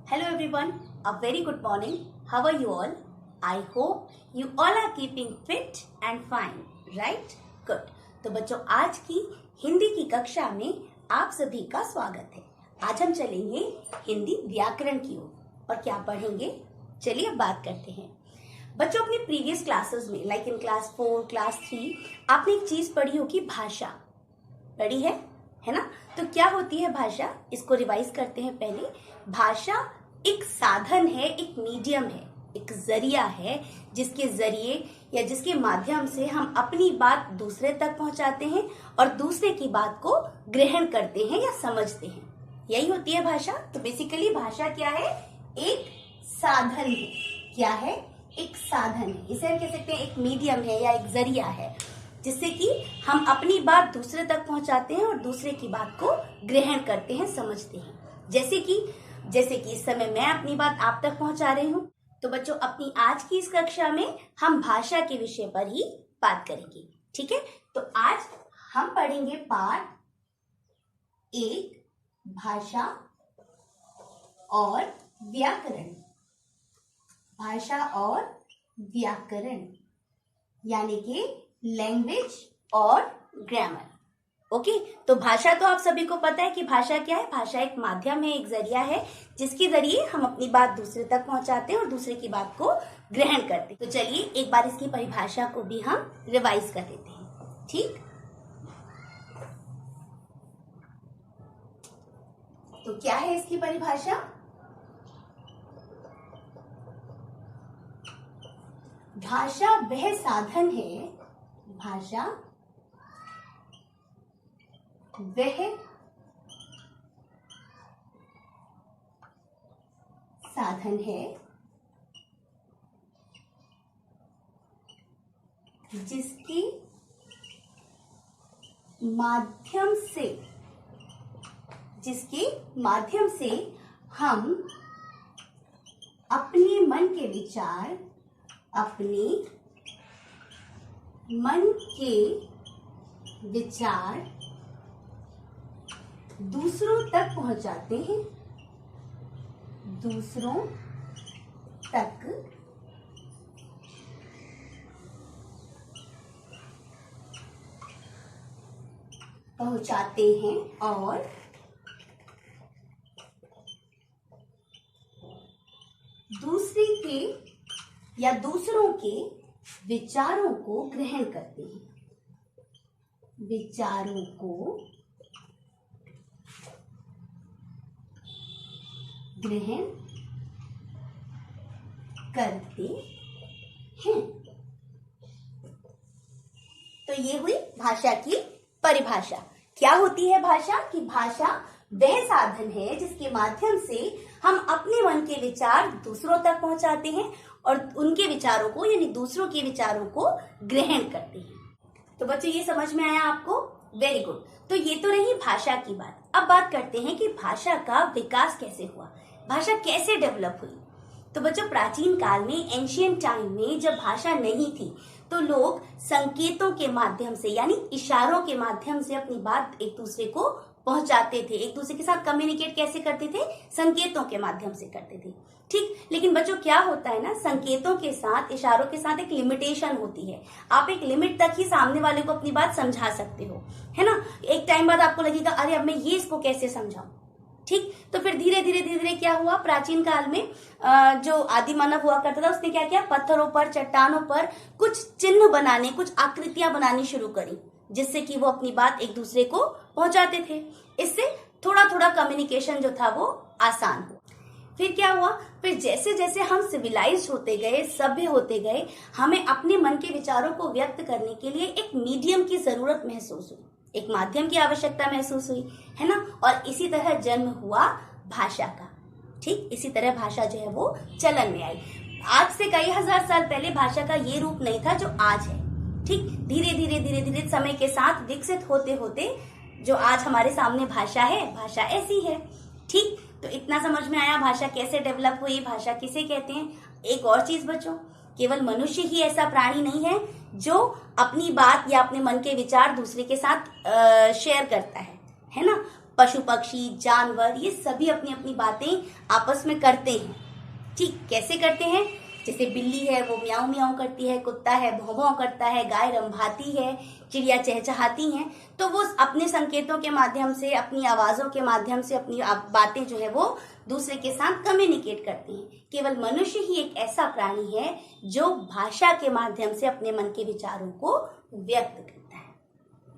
Hello everyone, a very good morning. How are you all? I hope you all are keeping fit and fine, right? Good. तो बच्चों आज की हिंदी की कक्षा में आप सभी का स्वागत है। आज हम चलेंगे हिंदी व्याकरण की ओर और क्या पढ़ेंगे? चलिए बात करते हैं। बच्चों अपनी प्रीवियस क्लासेस में लाइक इन क्लास 4, क्लास 3 आपने एक चीज पढ़ी होगी, भाषा पढ़ी है ना? तो क्या होती है भाषा? इसको रिवाइज करते हैं पहले। भाषा एक साधन है, एक मीडियम है, एक जरिया है जिसके जरिए या जिसके माध्यम से हम अपनी बात दूसरे तक पहुंचाते हैं और दूसरे की बात को ग्रहण करते हैं या समझते हैं। यही होती है भाषा। तो बेसिकली भाषा क्या है? एक साधन है। क्या है? एक साधन है। इसे हम कह सकते हैं एक मीडियम है या एक जरिया है जिससे कि हम अपनी बात दूसरे तक पहुंचाते हैं और दूसरे की बात को ग्रहण करते हैं, समझते हैं। जैसे कि इस समय मैं अपनी बात आप तक पहुंचा रही हूं। तो बच्चों अपनी आज की इस कक्षा में हम भाषा के विषय पर ही बात करेंगे, ठीक है? तो आज हम पढ़ेंगे पाठ 1, भाषा और व्याकरण। भाषा और व्याकरण यानी कि लैंग्वेज और ग्रामर। ओके, तो भाषा तो आप सभी को पता है कि भाषा क्या है। भाषा एक माध्यम है, एक जरिया है जिसके जरिए हम अपनी बात दूसरे तक पहुंचाते हैं और दूसरे की बात को ग्रहण करते हैं। तो चलिए एक बार इसकी परिभाषा को भी हम रिवाइज कर लेते हैं, ठीक? तो क्या है इसकी परिभाषा? भाषा वह साधन है, भाषा वह साधन है जिसके माध्यम से हम अपने मन के विचार, दूसरों तक पहुंचाते हैं, और दूसरे के या दूसरों के विचारों को ग्रहण करते हैं। विचारों को ग्रहण करते हैं। तो ये हुई भाषा की परिभाषा। क्या होती है भाषा? कि भाषा वह साधन है जिसके माध्यम से हम अपने मन के विचार दूसरों तक पहुंचाते हैं और उनके विचारों को यानी दूसरों के विचारों को ग्रहण करते हैं। तो बच्चों ये समझ में आया आपको? Very good. तो ये तो रही भाषा की बात। अब बात करते हैं कि भाषा का विकास कैसे हुआ, भाषा कैसे डेवलप हुई। तो बच्चों प्राचीन काल में, एंशिएंट टाइम में जब भाषा नहीं थी तो लोग संकेतों के माध्यम से यानी इशारों के माध्यम से अपनी बात एक दूसरे को पहुंचाते थे। एक दूसरे के साथ कम्युनिकेट कैसे करते थे? संकेतों के माध्यम से करते थे, ठीक? लेकिन बच्चों क्या होता है ना, संकेतों के साथ, इशारों के साथ एक लिमिटेशन होती है। आप एक लिमिट तक ही सामने वाले को अपनी बात समझा सकते हो, है ना? एक टाइम बाद आपको लगेगा अरे अब मैं ये इसको कैसे समझाऊं, ठीक? तो फिर धीरे धीरे क्या हुआ? प्राचीन काल में जो आदि मानव हुआ करता था उसने क्या किया? पत्थरों पर, चट्टानों पर कुछ चिन्ह बनाने, कुछ आकृतियां बनानी शुरू करी जिससे कि वो अपनी बात एक दूसरे को पहुंचाते थे। इससे थोड़ा थोड़ा कम्युनिकेशन जो था वो आसान हुआ। फिर क्या हुआ? फिर जैसे जैसे हम सिविलाइज्ड होते गए, सभ्य होते गए, हमें अपने मन के विचारों को व्यक्त करने के लिए एक मीडियम की जरूरत महसूस हुई, एक माध्यम की आवश्यकता महसूस हुई, है ना? और इसी तरह जन्म हुआ भाषा का, ठीक? इसी तरह भाषा जो है वो चलन में आई। आज से कई हजार साल पहले भाषा का ये रूप नहीं था जो आज है, ठीक? धीरे धीरे समय के साथ विकसित होते होते जो आज हमारे सामने भाषा है, भाषा ऐसी है, ठीक? तो इतना समझ में आया भाषा कैसे डेवलप हुई, भाषा किसे कहते हैं। एक और चीज बच्चों, केवल मनुष्य ही ऐसा प्राणी नहीं है जो अपनी बात या अपने मन के विचार दूसरे के साथ शेयर करता है ना? पशु पक्षी जानवर ये सभी अपनी अपनी बातें आपस में करते हैं। ठीक कैसे करते हैं? जैसे बिल्ली है वो म्याऊं म्याऊं करती है, कुत्ता है भौं भौं करता है, गाय रंभाती है, चिड़िया चहचहाती हैं। तो वो अपने संकेतों के माध्यम से, अपनी आवाजों के माध्यम से अपनी बातें जो है वो दूसरे के साथ कम्युनिकेट करती हैं। केवल मनुष्य ही एक ऐसा प्राणी है जो भाषा के माध्यम से अपने मन के विचारों को व्यक्त करता है।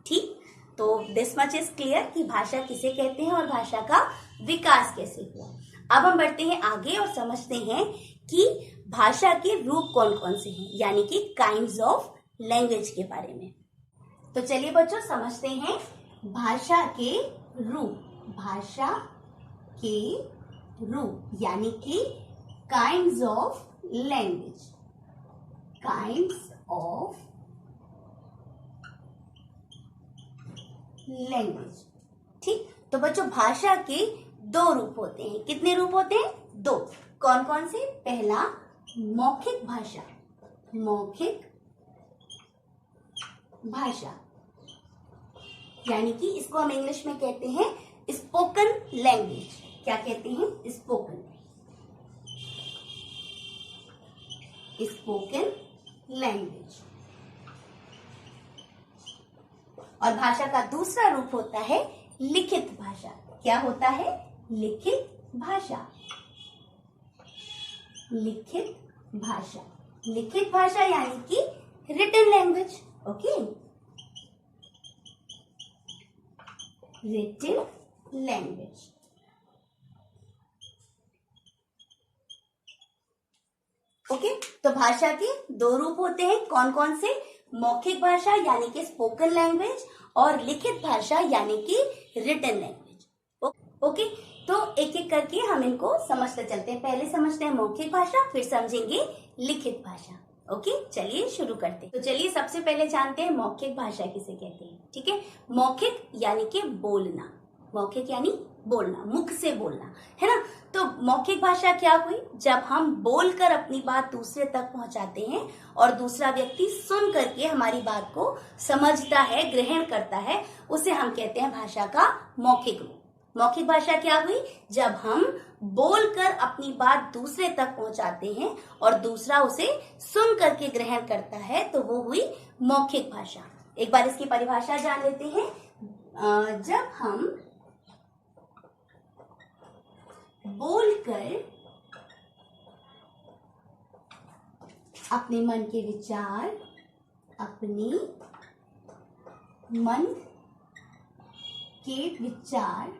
ठीक, तो दिस मच इज क्लियर कि भाषा किसे कहते हैं और भाषा का विकास कैसे हुआ। अब हम बढ़ते हैं आगे और समझते हैं कि भाषा के रूप कौन कौन से हैं, यानी कि काइंड्स ऑफ लैंग्वेज के बारे में। तो चलिए बच्चों समझते हैं भाषा के रूप। भाषा के रूप यानी कि kinds of language. Kinds of language. ठीक, तो बच्चों भाषा के दो रूप होते हैं। कितने रूप होते हैं? दो। कौन कौन से? पहला मौखिक भाषा। मौखिक भाषा यानी कि इसको हम इंग्लिश में कहते हैं स्पोकन लैंग्वेज। क्या कहते हैं? Spoken language. और भाषा का दूसरा रूप होता है लिखित भाषा। क्या होता है? लिखित भाषा। लिखित भाषा। लिखित भाषा यानी कि written language. Okay, written language. Okay, तो भाषा के दो रूप होते हैं। कौन कौन से? मौखिक भाषा यानी कि स्पोकन लैंग्वेज और लिखित भाषा यानी कि रिटन लैंग्वेज। ओके, तो एक एक करके हम इनको समझते चलते हैं। पहले समझते हैं मौखिक भाषा, फिर समझेंगे लिखित भाषा। ओके, चलिए शुरू करते हैं। तो चलिए सबसे पहले जानते हैं मौखिक भाषा किसे कहते हैं। ठीक है, मौखिक यानी कि बोलना। मौखिक यानी बोलना, मुख से बोलना, है ना। तो मौखिक भाषा क्या हुई? जब हम बोलकर अपनी बात दूसरे तक पहुंचाते हैं और दूसरा व्यक्ति सुन करके हमारी बात को समझता है, ग्रहण करता है, उसे हम कहते हैं भाषा का मौखिक रूप। मौखिक भाषा क्या हुई? जब हम बोलकर अपनी बात दूसरे तक पहुंचाते हैं और दूसरा उसे सुन करके ग्रहण करता है, तो वो हुई मौखिक भाषा। एक बार इसकी परिभाषा जान लेते हैं। जब हम बोलकर अपने मन के विचार, अपने मन के विचार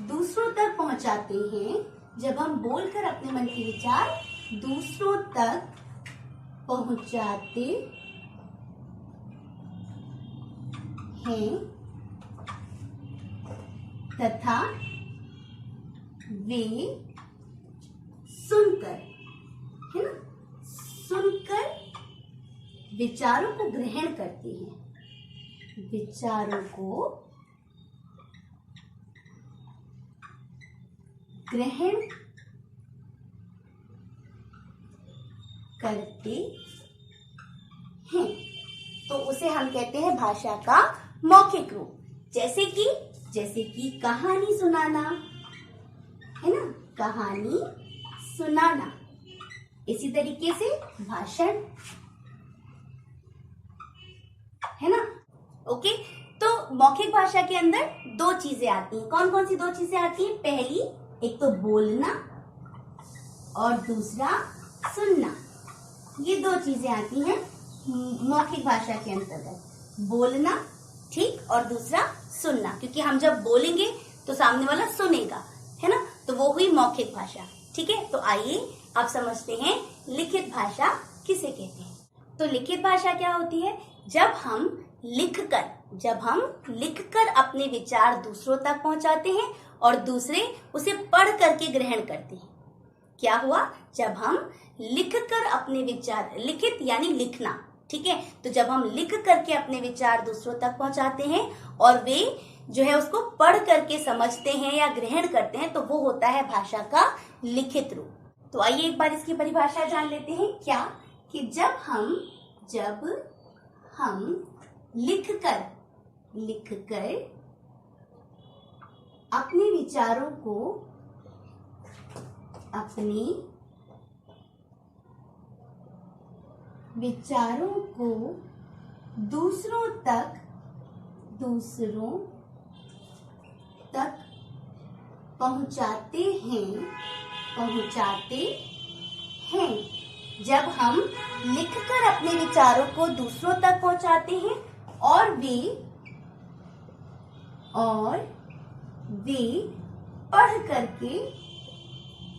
दूसरों तक पहुंचाते हैं, जब हम बोलकर अपने मन के विचार दूसरों तक पहुंचाते हैं तथा वे सुनकर, है ना, सुनकर विचारों को ग्रहण करते हैं। विचारों को ग्रहण करते हैं, तो उसे हम कहते हैं भाषा का मौखिक रूप। जैसे कि कहानी सुनाना, है ना, कहानी सुनाना। इसी तरीके से भाषण, है ना। ओके, तो मौखिक भाषा के अंदर दो चीजें आती हैं। कौन कौन सी दो चीजें आती हैं? पहली, एक तो बोलना और दूसरा सुनना। ये दो चीजें आती हैं मौखिक भाषा के अंतर्गत। बोलना, ठीक, और दूसरा सुनना, क्योंकि हम जब बोलेंगे तो सामने वाला सुनेगा, है ना, तो वो हुई मौखिक भाषा। ठीक है, तो आइए अब समझते हैं लिखित भाषा किसे कहते हैं। तो लिखित भाषा क्या होती है? जब हम लिखकर अपने विचार दूसरों तक पहुंचाते हैं और दूसरे उसे पढ़ करके ग्रहण करते हैं। क्या हुआ? जब हम लिखकर अपने विचार, लिखित यानी लिखना, ठीक है, तो जब हम लिख करके अपने विचार दूसरों तक पहुंचाते हैं और वे जो है उसको पढ़ करके समझते हैं या ग्रहण करते हैं, तो वो होता है भाषा का लिखित रूप। तो आइए एक बार इसकी परिभाषा जान लेते हैं। क्या कि जब हम लिखकर अपने विचारों को दूसरों तक पहुंचाते हैं। जब हम लिखकर अपने विचारों को दूसरों तक पहुंचाते हैं और वे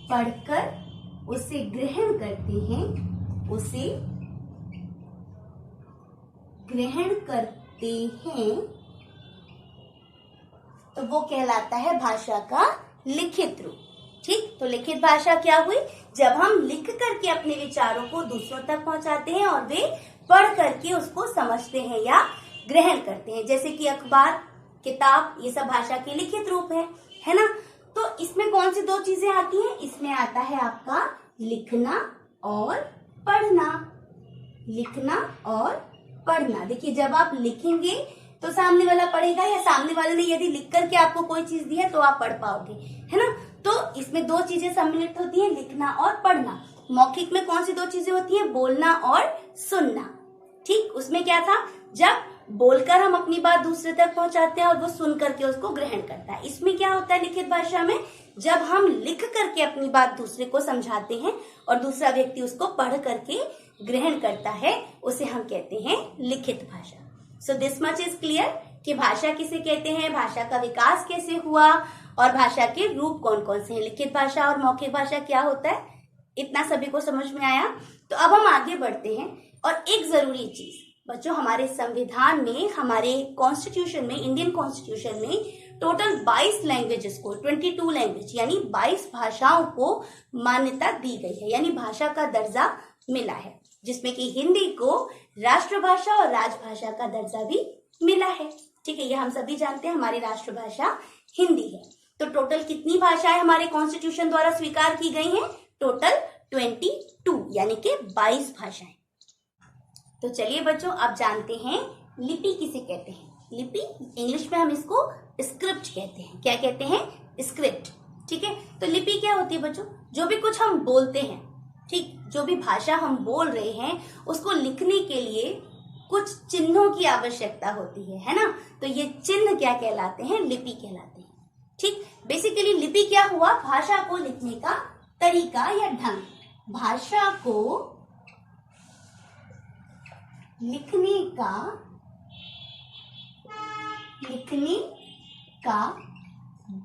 पढ़कर उसे ग्रहण करते हैं तो वो कहलाता है भाषा का लिखित रूप। ठीक, तो लिखित भाषा क्या हुई? जब हम लिख करके अपने विचारों को दूसरों तक पहुंचाते हैं और वे पढ़ करके उसको समझते हैं या ग्रहण करते हैं, जैसे कि अखबार, किताब, ये सब भाषा के लिखित रूप है ना। तो इसमें कौन सी दो चीजें आती हैं? इसमें आता है आपका लिखना और पढ़ना। देखिए, जब आप लिखेंगे तो सामने वाला पढ़ेगा, या सामने वाले ने यदि लिख करके आपको कोई चीज दी है तो आप पढ़ पाओगे, है ना। तो इसमें दो चीजें सम्मिलित होती हैं, लिखना और पढ़ना। मौखिक में कौन सी दो चीजें होती हैं? बोलना और सुनना। ठीक, उसमें क्या था? जब बोलकर हम अपनी बात दूसरे तक पहुंचाते हैं और वो सुन करके उसको ग्रहण करता है। इसमें क्या होता है लिखित भाषा में? जब हम लिख करके अपनी बात दूसरे को समझाते हैं और दूसरा व्यक्ति उसको पढ़ करके ग्रहण करता है, उसे हम कहते हैं लिखित भाषा। So this much is clear कि भाषा किसे कहते हैं, भाषा का विकास कैसे हुआ और भाषा के रूप कौन कौन से हैं, लिखित भाषा और मौखिक भाषा क्या होता है, इतना सभी को समझ में आया। तो अब हम आगे बढ़ते हैं। और एक जरूरी चीज बच्चों, हमारे संविधान में, हमारे कॉन्स्टिट्यूशन में, इंडियन कॉन्स्टिट्यूशन में टोटल 22 लैंग्वेजेस को, 22 लैंग्वेज यानी 22 भाषाओं को मान्यता दी गई है, यानी भाषा का दर्जा मिला है, जिसमें कि हिंदी को राष्ट्रभाषा और राजभाषा का दर्जा भी मिला है। ठीक है, ये हम सभी जानते हैं, हमारी राष्ट्रभाषा हिंदी है। तो टोटल कितनी भाषाएं हमारे कॉन्स्टिट्यूशन द्वारा स्वीकार की गई हैं? टोटल 22 यानी कि 22 भाषाएं। तो चलिए बच्चों, अब जानते हैं लिपि किसे कहते हैं। लिपि इंग्लिश में हम इसको स्क्रिप्ट कहते हैं। क्या कहते हैं? स्क्रिप्ट। ठीक है, तो लिपि क्या होती है बच्चों? जो भी कुछ हम बोलते हैं, ठीक, जो भी भाषा हम बोल रहे हैं, उसको लिखने के लिए कुछ चिन्हों की आवश्यकता होती है ना। तो ये चिन्ह क्या कहलाते हैं? लिपि कहलाते हैं। ठीक, बेसिकली लिपि क्या हुआ? भाषा को लिखने का तरीका या ढंग। भाषा को लिखने का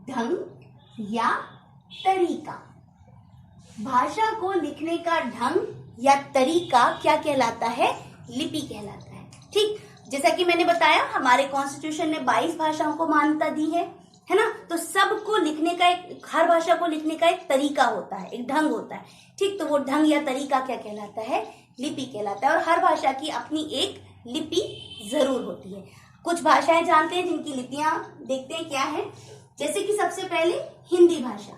ढंग या तरीका। भाषा को लिखने का ढंग या तरीका क्या कहलाता है? लिपि कहलाता है। ठीक, जैसा कि मैंने बताया, हमारे कॉन्स्टिट्यूशन ने 22 भाषाओं को मान्यता दी है ना। तो सबको लिखने का हर भाषा को लिखने का एक तरीका होता है, एक ढंग होता है। ठीक, तो वो ढंग या तरीका क्या कहलाता है? लिपि कहलाता है। और हर भाषा की अपनी एक लिपि जरूर होती है। कुछ भाषाएं जानते हैं जिनकी लिपियां देखते हैं क्या है। जैसे कि सबसे पहले हिंदी भाषा।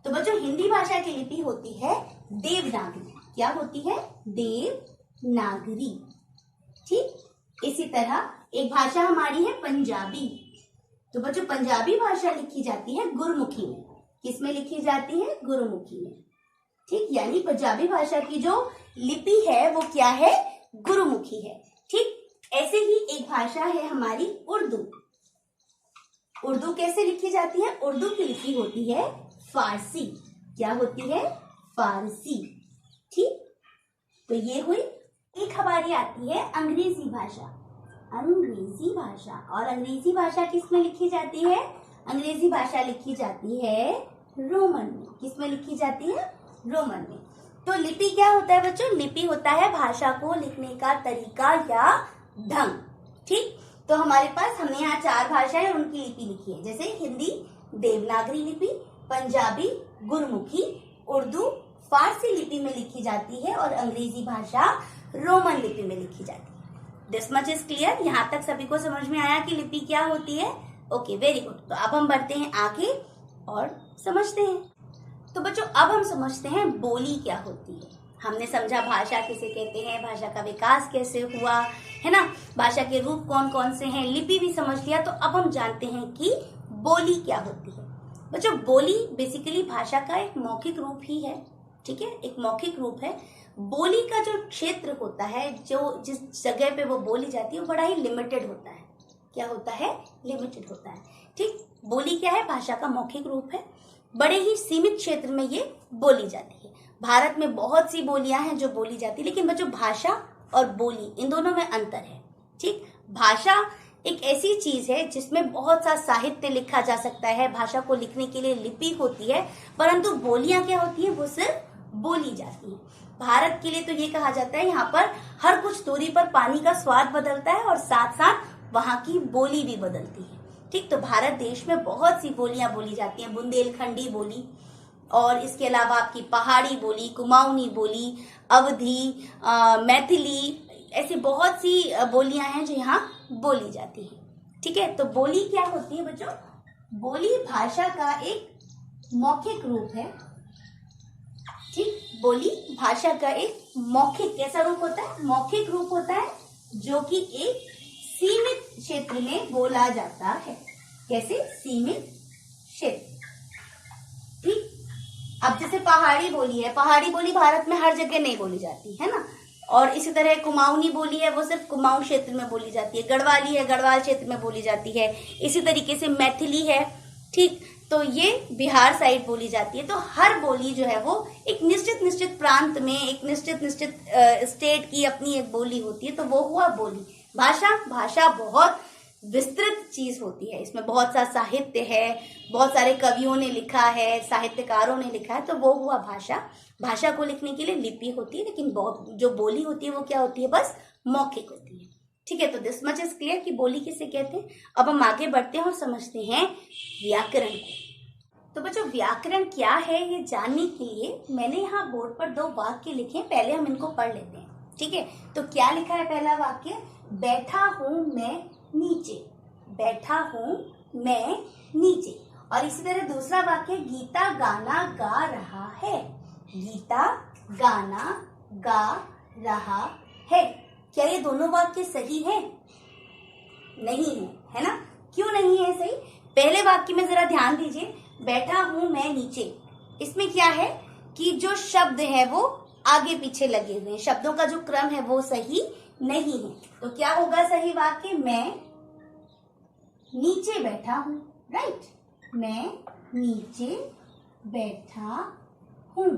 तो बच्चों, हिंदी भाषा की लिपि होती है देवनागरी। क्या होती है? देवनागरी। ठीक, इसी तरह एक भाषा हमारी है पंजाबी। तो बच्चों, पंजाबी भाषा लिखी जाती है गुरमुखी में। किसमें लिखी जाती है? गुरमुखी में। ठीक, यानी पंजाबी भाषा की जो लिपि है वो क्या है? गुरुमुखी है। ठीक, ऐसे ही एक भाषा है हमारी उर्दू। उर्दू कैसे लिखी जाती है? उर्दू की लिपि होती है फारसी। क्या होती है? फारसी। ठीक, तो ये हुई। एक हमारी आती है अंग्रेजी भाषा। अंग्रेजी भाषा, और अंग्रेजी भाषा किसमें लिखी जाती है? अंग्रेजी भाषा लिखी जाती है रोमन में। किसमें लिखी जाती है? रोमन में। तो लिपि क्या होता है बच्चों? लिपि होता है भाषा को लिखने का तरीका या ढंग। ठीक, तो हमारे पास, हमने यहाँ 4 भाषाएं उनकी लिपि लिखी है। जैसे हिंदी देवनागरी लिपि, पंजाबी गुरमुखी, उर्दू फारसी लिपि में लिखी जाती है और अंग्रेजी भाषा रोमन लिपि में लिखी जाती है। This much is clear. यहाँ तक सभी को समझ में आया कि लिपि क्या होती है? Okay, very good. तो अब हम बढ़ते हैं आगे और समझते हैं। तो बच्चों, अब हम समझते हैं बोली क्या होती है। हमने समझा भाषा किसे कहते हैं, भाषा का विकास कैसे हुआ, है ना, भाषा के रूप कौन कौन से हैं, लिपि भी समझ लिया। तो अब हम जानते हैं कि बोली क्या होती है। बच्चों बोली बेसिकली भाषा का एक मौखिक रूप ही है, ठीक है, एक मौखिक रूप है। बोली का जो क्षेत्र होता है, जो जिस जगह पे वो बोली जाती है, वो बड़ा ही लिमिटेड होता है। क्या होता है? लिमिटेड होता है। ठीक, बोली क्या है? भाषा का मौखिक रूप है। बड़े ही सीमित क्षेत्र में ये बोली जाती है। भारत में बहुत सी बोलियां हैं जो बोली जाती है, लेकिन बच्चों भाषा और बोली इन दोनों में अंतर है। ठीक, भाषा एक ऐसी चीज है जिसमें बहुत सा साहित्य लिखा जा सकता है, भाषा को लिखने के लिए लिपि होती है, परंतु बोलियां क्या होती है? वो सिर्फ बोली जाती है। भारत के लिए तो ये कहा जाता है यहाँ पर हर कुछ दूरी पर पानी का स्वाद बदलता है और साथ साथ वहां की बोली भी बदलती है। ठीक, तो भारत देश में बहुत सी बोलियां बोली जाती हैं, बुंदेलखंडी बोली, और इसके अलावा आपकी पहाड़ी बोली, कुमाऊनी बोली, अवधी, मैथिली, ऐसी बहुत सी बोलियां हैं जो यहाँ बोली जाती हैं। ठीक है, तो बोली क्या होती है बच्चों? बोली भाषा का एक मौखिक रूप है। ठीक, बोली भाषा का एक मौखिक कैसा रूप होता है? मौखिक रूप होता है, जो कि एक सीमित क्षेत्र में बोला जाता है। कैसे? सीमित क्षेत्र। ठीक, अब जैसे पहाड़ी बोली है, पहाड़ी बोली भारत में हर जगह नहीं बोली जाती है ना, और इसी तरह कुमाऊनी बोली है, वो सिर्फ कुमाऊं क्षेत्र में बोली जाती है। गढ़वाली है, गढ़वाल क्षेत्र में बोली जाती है। इसी तरीके से मैथिली है, ठीक, तो ये बिहार साइड बोली जाती है। तो हर बोली जो है वो एक निश्चित प्रांत में, एक निश्चित स्टेट की अपनी एक बोली होती है, तो वो हुआ बोली। भाषा बहुत विस्तृत चीज होती है, इसमें बहुत सा साहित्य है, बहुत सारे कवियों ने लिखा है, साहित्यकारों ने लिखा है, तो वो हुआ भाषा। भाषा को लिखने के लिए लिपि होती है, लेकिन जो बोली होती है वो क्या होती है? बस मौखिक होती है। ठीक है, तो दिस मच इज क्लियर कि बोली किसे कहते हैं। अब हम आगे बढ़ते हैं और समझते हैं व्याकरण को। तो बच्चों, व्याकरण क्या है ये जानने के लिए मैंने यहाँ बोर्ड पर 2 वाक्य लिखे हैं, पहले हम इनको पढ़ लेते हैं। ठीक है, तो क्या लिखा है? पहला वाक्य, बैठा हूं मैं नीचे, बैठा हूं मैं नीचे। और इसी तरह दूसरा वाक्य, गीता गाना गा रहा है, गीता गाना गा रहा है। क्या ये दोनों वाक्य सही है? नहीं है, है ना? क्यों नहीं है सही? पहले वाक्य में जरा ध्यान दीजिए, बैठा हूं मैं नीचे, इसमें क्या है कि जो शब्द है वो आगे पीछे लगे हुए हैं, शब्दों का जो क्रम है वो सही नहीं है। तो क्या होगा सही वाक्य? मैं नीचे बैठा हूं, राइट, मैं नीचे बैठा हूं।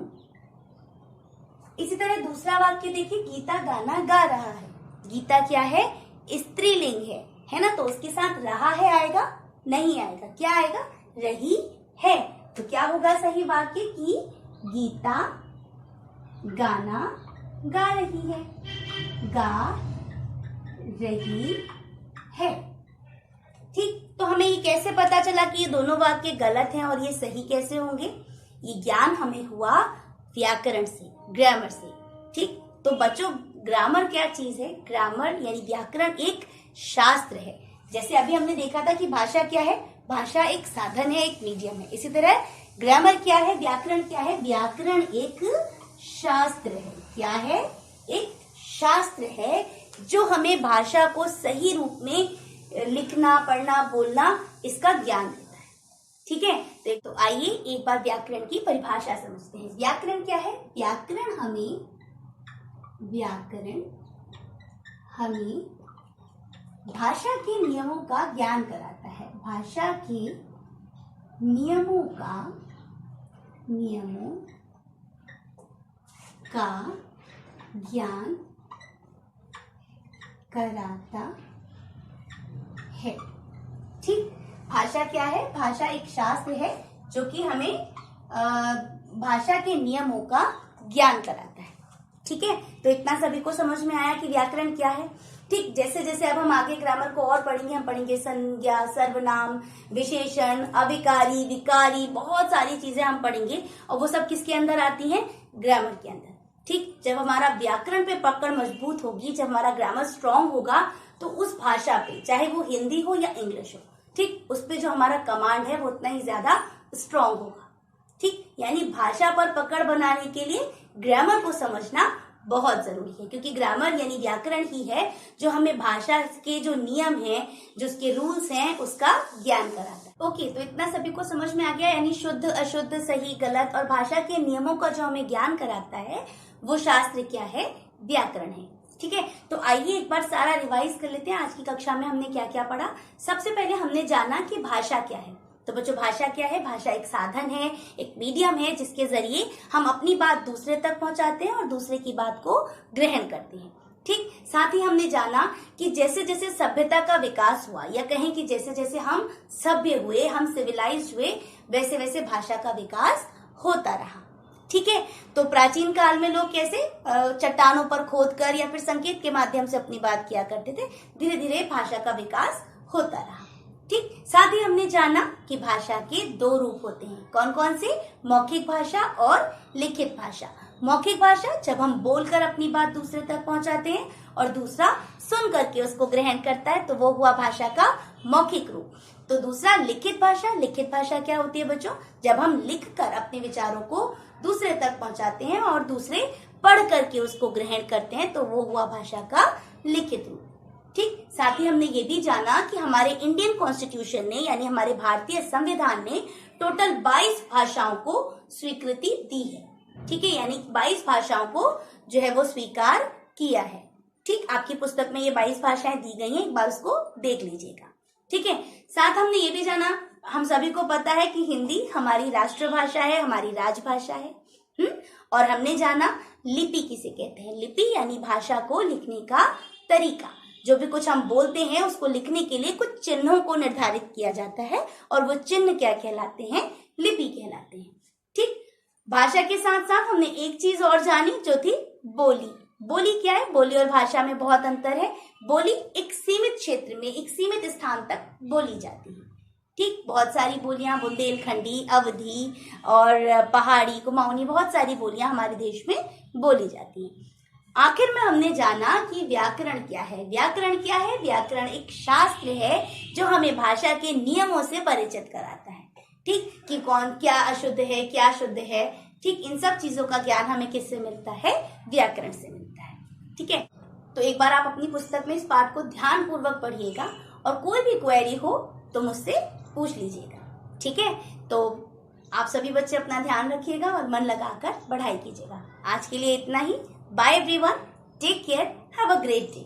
इसी तरह दूसरा वाक्य देखिए, गीता गाना गा रहा है। गीता क्या है? स्त्रीलिंग है ना, तो उसके साथ रहा है आएगा? नहीं आएगा। क्या आएगा? रही है। तो क्या होगा सही वाक्य कि गीता गाना गा रही है, गा रही है। ठीक, तो हमें ये कैसे पता चला कि ये दोनों वाक्य गलत हैं और ये सही कैसे होंगे? ये ज्ञान हमें हुआ व्याकरण से, ग्रामर से। ठीक, तो बच्चों, ग्रामर क्या चीज है? ग्रामर यानी व्याकरण एक शास्त्र है। जैसे अभी हमने देखा था कि भाषा क्या है? भाषा एक साधन है, एक मीडियम है। इसी तरह ग्रामर क्या है? व्याकरण क्या है? व्याकरण एक शास्त्र है। क्या है? एक शास्त्र है जो हमें भाषा को सही रूप में लिखना, पढ़ना, बोलना, इसका ज्ञान देता है। ठीक है, तो आइए एक बार व्याकरण की परिभाषा समझते हैं। व्याकरण क्या है? व्याकरण हमें भाषा के नियमों का ज्ञान कराता है। भाषा के नियमों का ज्ञान कराता है। ठीक, भाषा क्या है? भाषा एक शास्त्र है जो कि हमें भाषा के नियमों का ज्ञान कराता है। ठीक है, तो इतना सभी को समझ में आया कि व्याकरण क्या है। ठीक, जैसे जैसे अब हम आगे ग्रामर को और पढ़ेंगे, हम पढ़ेंगे संज्ञा, सर्वनाम, विशेषण, अविकारी, विकारी, बहुत सारी चीजें हम पढ़ेंगे और वो सब किसके अंदर आती हैं? ग्रामर के अंदर। ठीक, जब हमारा व्याकरण पे पकड़ मजबूत होगी, जब हमारा ग्रामर स्ट्रांग होगा, तो उस भाषा पे, चाहे वो हिंदी हो या इंग्लिश हो, ठीक, उस पे जो हमारा कमांड है वो उतना ही ज्यादा स्ट्रांग होगा। ठीक, यानी भाषा पर पकड़ बनाने के लिए ग्रामर को समझना बहुत जरूरी है, क्योंकि ग्रामर यानी व्याकरण ही है जो हमें भाषा के जो नियम हैं, जो उसके रूल्स हैं, उसका ज्ञान कराता है। ओके, तो इतना सभी को समझ में आ गया, यानी शुद्ध अशुद्ध, सही गलत और भाषा के नियमों का जो हमें ज्ञान कराता है वो शास्त्र क्या है? व्याकरण है। ठीक है, तो आइए एक बार सारा रिवाइज कर लेते हैं। आज की कक्षा में हमने क्या क्या पढ़ा। सबसे पहले हमने जाना कि भाषा क्या है। तो बच्चों, भाषा क्या है? भाषा एक साधन है, एक मीडियम है जिसके जरिए हम अपनी बात दूसरे तक पहुंचाते हैं और दूसरे की बात को ग्रहण करते हैं। ठीक, साथ ही हमने जाना कि जैसे जैसे सभ्यता का विकास हुआ, या कहें कि जैसे जैसे हम सभ्य हुए, हम सिविलाइज हुए, वैसे वैसे भाषा का विकास होता रहा। ठीक है, तो प्राचीन काल में लोग कैसे चट्टानों पर खोदकर या फिर संकेत के माध्यम से अपनी बात किया करते थे। धीरे धीरे भाषा का विकास होता रहा। ठीक, साथ ही हमने जाना कि भाषा के दो रूप होते हैं। कौन कौन से? मौखिक भाषा और लिखित भाषा। मौखिक भाषा जब हम बोलकर अपनी बात दूसरे तक पहुंचाते हैं, और दूसरा सुन करके उसको ग्रहण करता है, तो वो हुआ भाषा का मौखिक रूप। तो दूसरा लिखित भाषा। लिखित भाषा क्या होती है बच्चों? जब हम लिखकर अपने विचारों को दूसरे तक पहुंचाते हैं और दूसरे पढ़ करके उसको ग्रहण करते हैं, तो वो हुआ भाषा का लिखित रूप। ठीक, साथ ही हमने ये भी जाना कि हमारे इंडियन कॉन्स्टिट्यूशन ने, यानी हमारे भारतीय संविधान ने टोटल 22 भाषाओं को स्वीकृति दी है। ठीक है, यानी 22 भाषाओं को जो है वो स्वीकार किया है। ठीक, आपकी पुस्तक में ये 22 भाषाएं दी गई हैं, एक बार उसको देख लीजिएगा। ठीक है, साथ हमने ये भी जाना, हम सभी को पता है कि हिंदी हमारी राष्ट्रभाषा है, हमारी राजभाषा है। और हमने जाना लिपि किसे कहते हैं। लिपि यानी भाषा को लिखने का तरीका। जो भी कुछ हम बोलते हैं उसको लिखने के लिए कुछ चिन्हों को निर्धारित किया जाता है, और वो चिन्ह क्या कहलाते हैं? लिपि कहलाते हैं। ठीक, भाषा के साथ साथ हमने एक चीज और जानी, जो थी बोली। बोली क्या है? बोली और भाषा में बहुत अंतर है। बोली एक सीमित क्षेत्र में, एक सीमित स्थान तक बोली जाती है। ठीक, बहुत सारी बोलियां, बुंदेलखंडी, अवधी और पहाड़ी, कुमाऊनी, बहुत सारी बोलियां हमारे देश में बोली जाती हैं। आखिर में हमने जाना कि व्याकरण क्या है। व्याकरण क्या है? व्याकरण एक शास्त्र है जो हमें भाषा के नियमों से परिचित कराता है। ठीक, कि कौन क्या अशुद्ध है, क्या शुद्ध है। ठीक, इन सब चीजों का ज्ञान हमें किससे मिलता है? व्याकरण से मिलता है। ठीक है, तो एक बार आप अपनी पुस्तक में इस पाठ को ध्यान पूर्वक पढ़िएगा, और कोई भी क्वेरी हो तो मुझसे पूछ लीजिएगा। ठीक है, तो आप सभी बच्चे अपना ध्यान रखिएगा और मन लगाकर पढ़ाई कीजिएगा। आज के लिए इतना ही। Bye everyone, take care, have a great day.